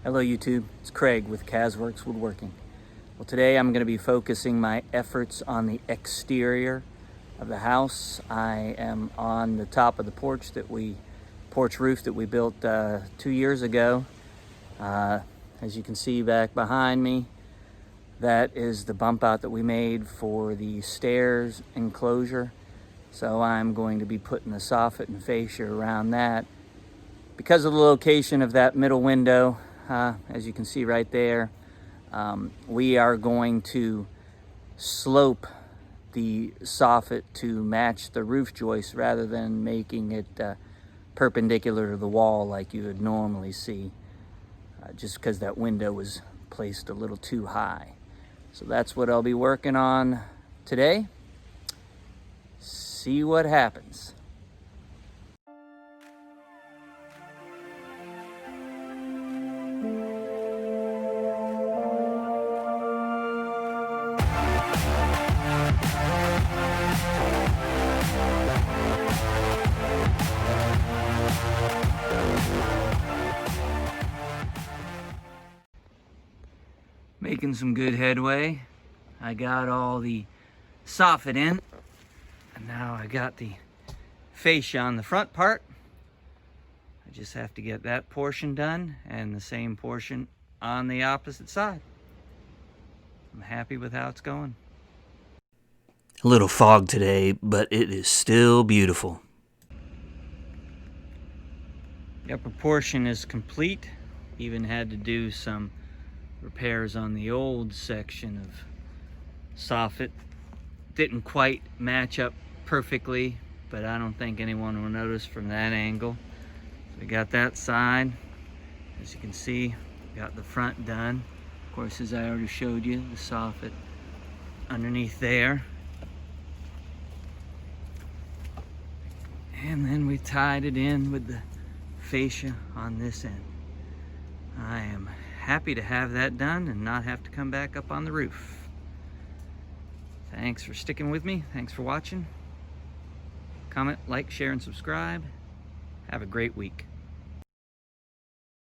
Hello YouTube, it's Craig with Casworks Woodworking. Well, today I'm going to be focusing my efforts on the exterior of the house. I am on the top of the porch roof that we built 2 years ago. As you can see back behind me, that is the bump out that we made for the stairs enclosure. So I'm going to be putting the soffit and fascia around that. Because of the location of that middle window, as you can see right there, we are going to slope the soffit to match the roof joist rather than making it perpendicular to the wall like you would normally see, just because that window was placed a little too high. So that's what I'll be working on today. See what happens. Making some good headway. I got all the soffit in, and now I got the fascia on the front part. I just have to get that portion done and the same portion on the opposite side. I'm happy with how it's going. A little fog today, but it is still beautiful. The upper portion is complete. Even had to do some repairs on the old section of soffit. Didn't quite match up perfectly, but I don't think anyone will notice from that angle. So we got that side. As you can see, got the front done. Of course, as I already showed you, the soffit underneath there. And then we tied it in with the fascia on this end. I am happy to have that done and not have to come back up on the roof. Thanks for sticking with me. Thanks for watching. Comment, like, share, and subscribe. Have a great week.